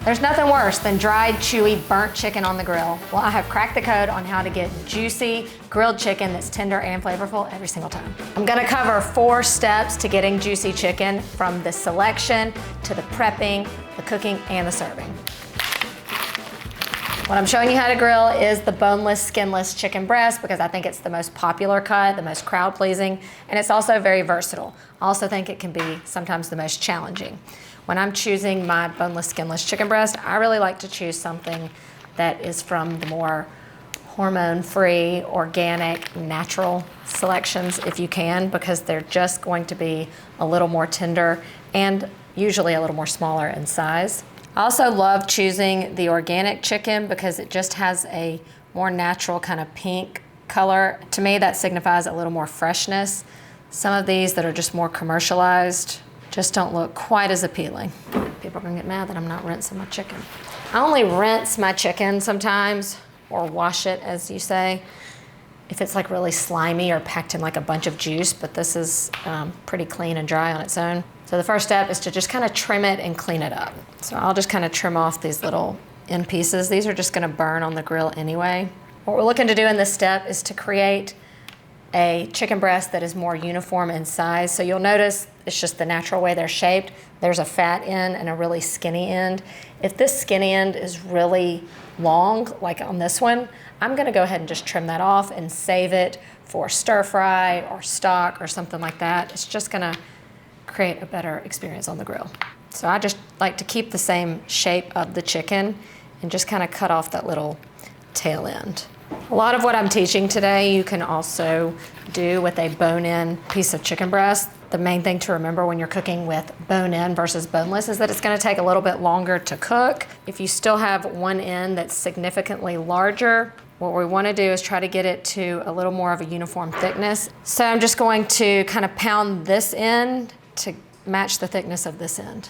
There's nothing worse than dried, chewy, burnt chicken on the grill. Well, I have cracked the code on how to get juicy grilled chicken that's tender and flavorful every single time. I'm gonna cover 4 steps to getting juicy chicken, from the selection to the prepping, the cooking, and the serving. What I'm showing you how to grill is the boneless, skinless chicken breast because I think it's the most popular cut, the most crowd pleasing, and it's also very versatile. I also think it can be sometimes the most challenging. When I'm choosing my boneless, skinless chicken breast, I really like to choose something that is from the more hormone-free, organic, natural selections if you can, because they're just going to be a little more tender and usually a little more smaller in size. I also love choosing the organic chicken because it just has a more natural kind of pink color. To me, that signifies a little more freshness. Some of these that are just more commercialized just don't look quite as appealing. People are gonna get mad that I'm not rinsing my chicken. I only rinse my chicken sometimes, or wash it, as you say, if it's like really slimy or packed in like a bunch of juice, but this is pretty clean and dry on its own. So the first step is to just kind of trim it and clean it up. So I'll just kind of trim off these little end pieces. These are just gonna burn on the grill anyway. What we're looking to do in this step is to create a chicken breast that is more uniform in size. So you'll notice it's just the natural way they're shaped. There's a fat end and a really skinny end. If this skinny end is really long, like on this one, I'm gonna go ahead and just trim that off and save it for stir fry or stock or something like that. It's just gonna create a better experience on the grill. So I just like to keep the same shape of the chicken and just kind of cut off that little tail end. A lot of what I'm teaching today you can also do with a bone-in piece of chicken breast. The main thing to remember when you're cooking with bone-in versus boneless is that it's gonna take a little bit longer to cook. If you still have one end that's significantly larger, what we wanna do is try to get it to a little more of a uniform thickness. So I'm just going to kind of pound this end to match the thickness of this end.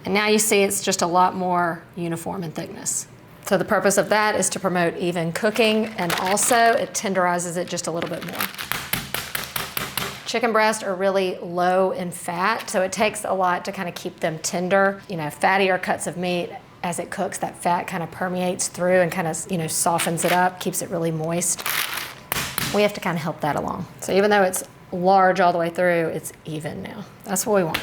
And now you see it's just a lot more uniform in thickness. So the purpose of that is to promote even cooking, and also it tenderizes it just a little bit more. Chicken breasts are really low in fat, so it takes a lot to kind of keep them tender. You know, fattier cuts of meat, as it cooks, that fat kind of permeates through and kind of, you know, softens it up, keeps it really moist. We have to kind of help that along. So even though it's large all the way through, it's even now. That's what we want.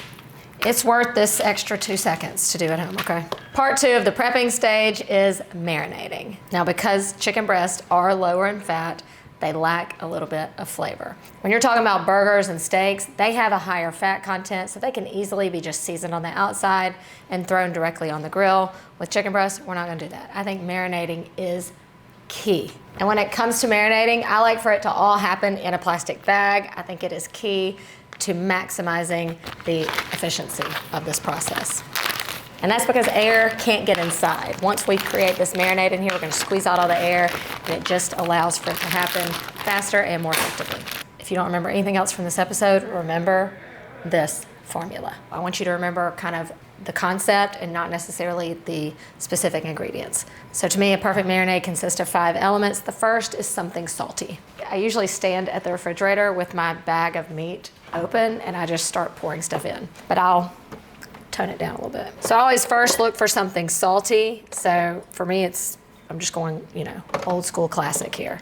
It's worth this extra 2 seconds to do at home, okay? Part 2 of the prepping stage is marinating. Now, because chicken breasts are lower in fat, they lack a little bit of flavor. When you're talking about burgers and steaks, they have a higher fat content, so they can easily be just seasoned on the outside and thrown directly on the grill. With chicken breasts, we're not gonna do that. I think marinating is key. And when it comes to marinating, I like for it to all happen in a plastic bag. I think it is key to maximizing the efficiency of this process. And that's because air can't get inside. Once we create this marinade in here, we're gonna squeeze out all the air, and it just allows for it to happen faster and more effectively. If you don't remember anything else from this episode, remember this formula. I want you to remember kind of the concept and not necessarily the specific ingredients. So to me, a perfect marinade consists of 5 elements. The first is something salty. I usually stand at the refrigerator with my bag of meat open and I just start pouring stuff in, but I'll tone it down a little bit. So I always first look for something salty. So for me, I'm just going, you know, old school classic here.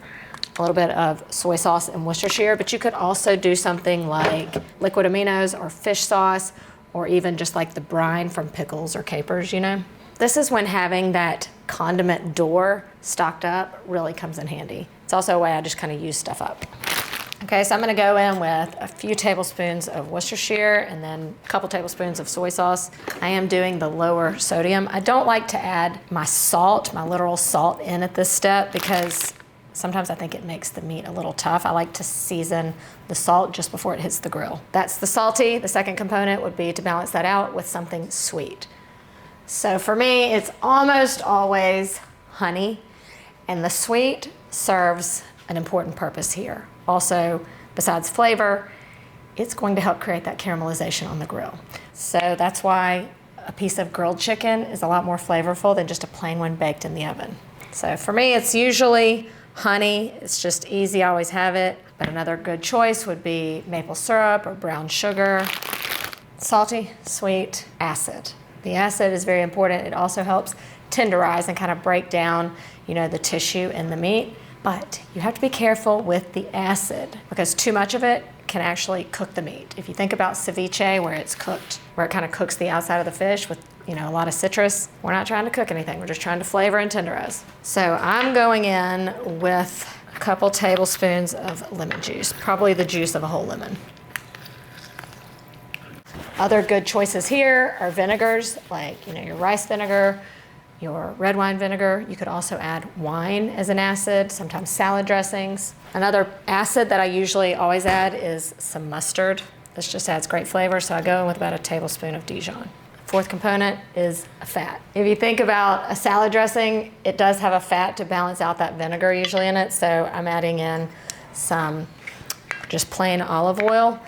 A little bit of soy sauce and Worcestershire, but you could also do something like liquid aminos or fish sauce, or even just like the brine from pickles or capers, you know? This is when having that condiment door stocked up really comes in handy. It's also a way I just kind of use stuff up. Okay, so I'm gonna go in with a few tablespoons of Worcestershire and then a couple tablespoons of soy sauce. I am doing the lower sodium. I don't like to add my salt, my literal salt in at this step because sometimes I think it makes the meat a little tough. I like to season the salt just before it hits the grill. That's the salty. The second component would be to balance that out with something sweet. So for me, it's almost always honey, and the sweet serves an important purpose here. Also, besides flavor, it's going to help create that caramelization on the grill. So that's why a piece of grilled chicken is a lot more flavorful than just a plain one baked in the oven. So for me, it's usually honey. It's just easy, I always have it. But another good choice would be maple syrup or brown sugar. Salty, sweet, acid. The acid is very important. It also helps tenderize and kind of break down, the tissue in the meat. But you have to be careful with the acid because too much of it can actually cook the meat. If you think about ceviche, where it's cooked, where it kind of cooks the outside of the fish with a lot of citrus, we're not trying to cook anything. We're just trying to flavor and tenderize. So I'm going in with a couple tablespoons of lemon juice, probably the juice of a whole lemon. Other good choices here are vinegars, like your rice vinegar, your red wine vinegar. You could also add wine as an acid, sometimes salad dressings. Another acid that I usually always add is some mustard. This just adds great flavor, so I go in with about a tablespoon of Dijon. Fourth component is a fat. If you think about a salad dressing, it does have a fat to balance out that vinegar usually in it, so I'm adding in some just plain olive oil.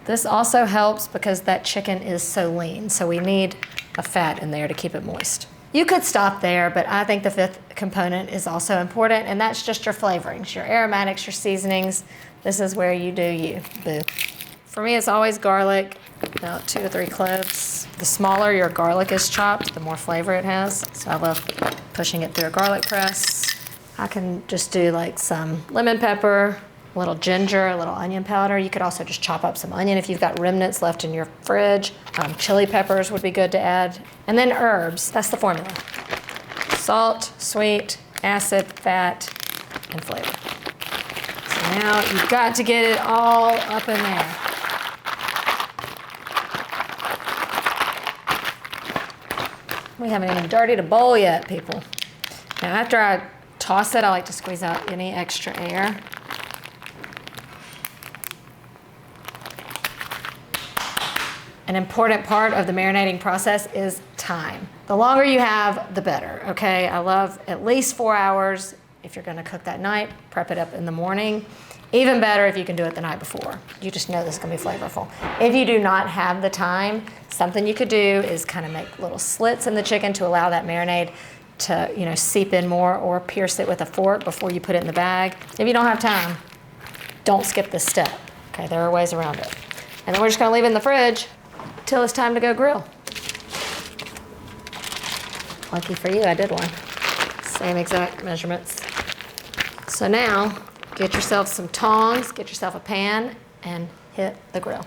This also helps because that chicken is so lean, so we need a fat in there to keep it moist. You could stop there, but I think the fifth component is also important, and that's just your flavorings, your aromatics, your seasonings. This is where you do you, boo. For me, it's always garlic, about 2 or 3 cloves. The smaller your garlic is chopped, the more flavor it has. So I love pushing it through a garlic press. I can just do like some lemon pepper, a little ginger, a little onion powder. You could also just chop up some onion if you've got remnants left in your fridge. Chili peppers would be good to add. And then herbs, that's the formula. Salt, sweet, acid, fat, and flavor. So now you've got to get it all up in there. We haven't even dirtied a bowl yet, people. Now after I toss it, I like to squeeze out any extra air. An important part of the marinating process is time. The longer you have, the better, okay? I love at least 4 hours. If you're gonna cook that night, prep it up in the morning. Even better if you can do it the night before. You just know this is gonna be flavorful. If you do not have the time, something you could do is kind of make little slits in the chicken to allow that marinade to seep in more, or pierce it with a fork before you put it in the bag. If you don't have time, don't skip this step, okay? There are ways around it. And then we're just gonna leave it in the fridge till it's time to go grill. Lucky for you, I did one. Same exact measurements. So now, get yourself some tongs, get yourself a pan, and hit the grill.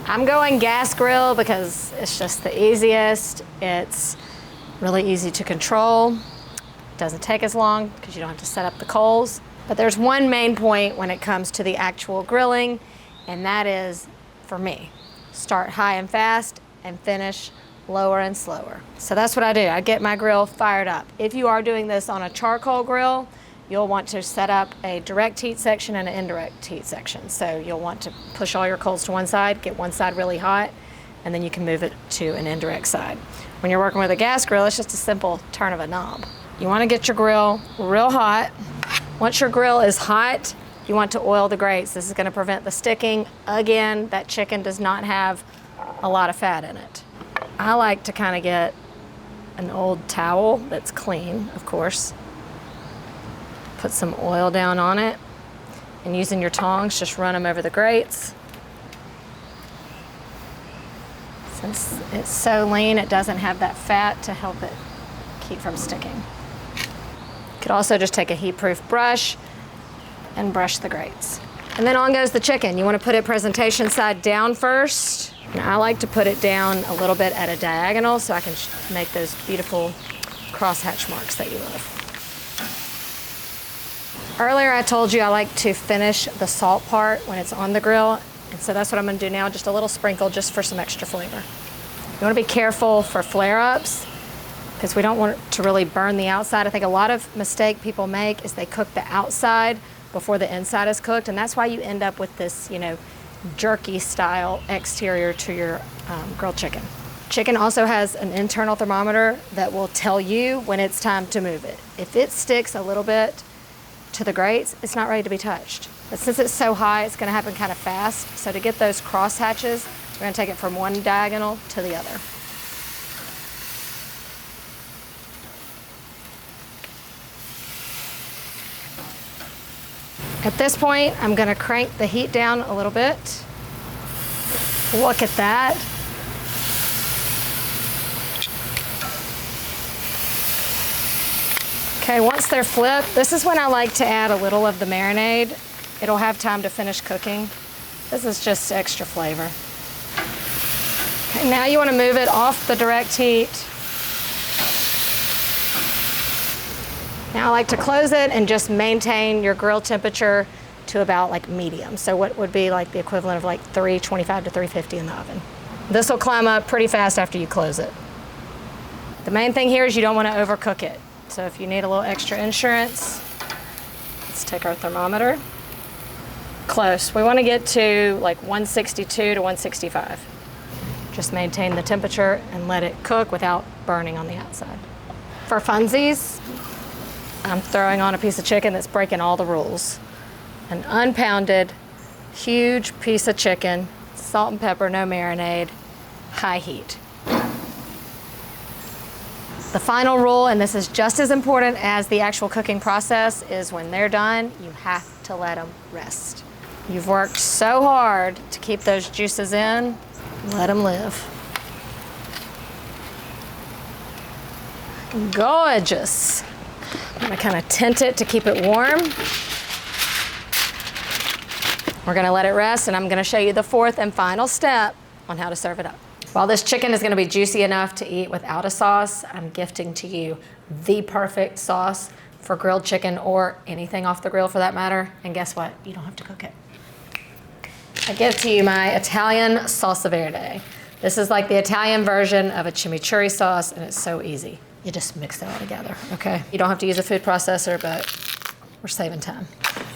I'm going gas grill because it's just the easiest. It's really easy to control. It doesn't take as long because you don't have to set up the coals. But there's one main point when it comes to the actual grilling, and that is, for me, start high and fast and finish lower and slower. So that's what I do. I get my grill fired up. If you are doing this on a charcoal grill, you'll want to set up a direct heat section and an indirect heat section. So you'll want to push all your coals to one side, get one side really hot, and then you can move it to an indirect side. When you're working with a gas grill, it's just a simple turn of a knob. You want to get your grill real hot. Once your grill is hot, you want to oil the grates. This is going to prevent the sticking. Again, that chicken does not have a lot of fat in it. I like to kind of get an old towel that's clean, of course. Put some oil down on it, and using your tongs, just run them over the grates. Since it's so lean, it doesn't have that fat to help it keep from sticking. You could also just take a heat-proof brush and brush the grates. And then on goes the chicken. You want to put it presentation side down first. Now I like to put it down a little bit at a diagonal so I can make those beautiful crosshatch marks that you love. Earlier I told you I like to finish the salt part when it's on the grill, and so that's what I'm going to do now, just a little sprinkle just for some extra flavor. You want to be careful for flare-ups because we don't want it to really burn the outside. I think a lot of mistake people make is they cook the outside before the inside is cooked, and that's why you end up with this, jerky style exterior to your grilled chicken. Chicken also has an internal thermometer that will tell you when it's time to move it. If it sticks a little bit to the grates, it's not ready to be touched. But since it's so high, it's gonna happen kind of fast. So to get those cross hatches, we're gonna take it from one diagonal to the other. At this point, I'm gonna crank the heat down a little bit. Look at that. Okay, once they're flipped, this is when I like to add a little of the marinade. It'll have time to finish cooking. This is just extra flavor. Okay, now you want to move it off the direct heat. Now I like to close it and just maintain your grill temperature to about like medium. So what would be like the equivalent of like 325 to 350 in the oven. This will climb up pretty fast after you close it. The main thing here is you don't want to overcook it. So if you need a little extra insurance, let's take our thermometer. Close. We want to get to like 162 to 165. Just maintain the temperature and let it cook without burning on the outside. For funsies, I'm throwing on a piece of chicken that's breaking all the rules. An unpounded, huge piece of chicken, salt and pepper, no marinade, high heat. The final rule, and this is just as important as the actual cooking process, is when they're done, you have to let them rest. You've worked so hard to keep those juices in, let them live. Gorgeous. I'm gonna kind of tint it to keep it warm. We're gonna let it rest, and I'm gonna show you the fourth and final step on how to serve it up. While this chicken is gonna be juicy enough to eat without a sauce, I'm gifting to you the perfect sauce for grilled chicken or anything off the grill for that matter. And guess what? You don't have to cook it. I give to you my Italian salsa verde. This is like the Italian version of a chimichurri sauce, and it's so easy. You just mix it all together, okay? You don't have to use a food processor, but we're saving time.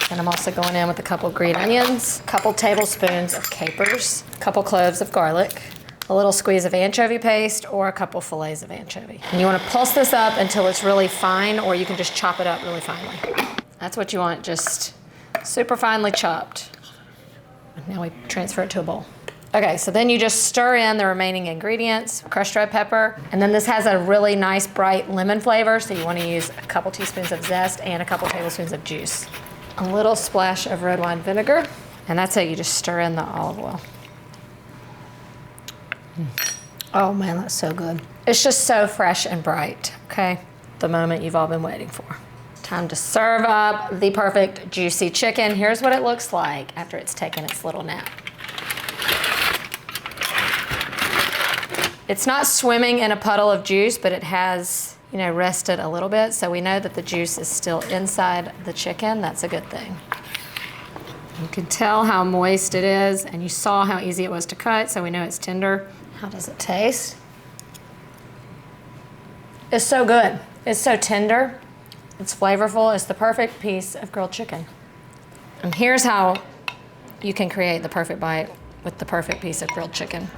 And I'm also going in with a couple green onions, a couple tablespoons of capers, a couple cloves of garlic, a little squeeze of anchovy paste, or a couple fillets of anchovy. And you want to pulse this up until it's really fine, or you can just chop it up really finely. That's what you want, just super finely chopped. And now we transfer it to a bowl. Okay, so then you just stir in the remaining ingredients, crushed red pepper, and then this has a really nice bright lemon flavor, so you want to use a couple teaspoons of zest and a couple tablespoons of juice. A little splash of red wine vinegar, and that's it. You just stir in the olive oil. Oh man, that's so good. It's just so fresh and bright, okay? The moment you've all been waiting for. Time to serve up the perfect juicy chicken. Here's what it looks like after it's taken its little nap. It's not swimming in a puddle of juice, but it has, you know, rested a little bit, so we know that the juice is still inside the chicken. That's a good thing. You can tell how moist it is, and you saw how easy it was to cut, so we know it's tender. How does it taste? It's so good. It's so tender. It's flavorful. It's the perfect piece of grilled chicken. And here's how you can create the perfect bite with the perfect piece of grilled chicken.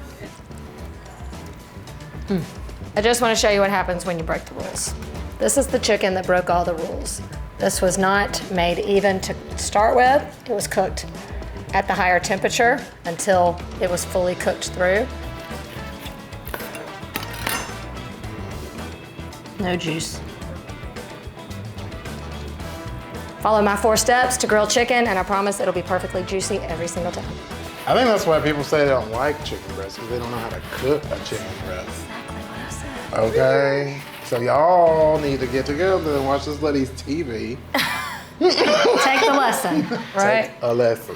I just want to show you what happens when you break the rules. This is the chicken that broke all the rules. This was not made even to start with. It was cooked at the higher temperature until it was fully cooked through. No juice. Follow my 4 steps to grilled chicken, and I promise it'll be perfectly juicy every single time. I think that's why people say they don't like chicken breast, because they don't know how to cook a chicken breast. Exactly what I said. Okay, so y'all need to get together and watch this lady's TV. Take the lesson, right? Take a lesson.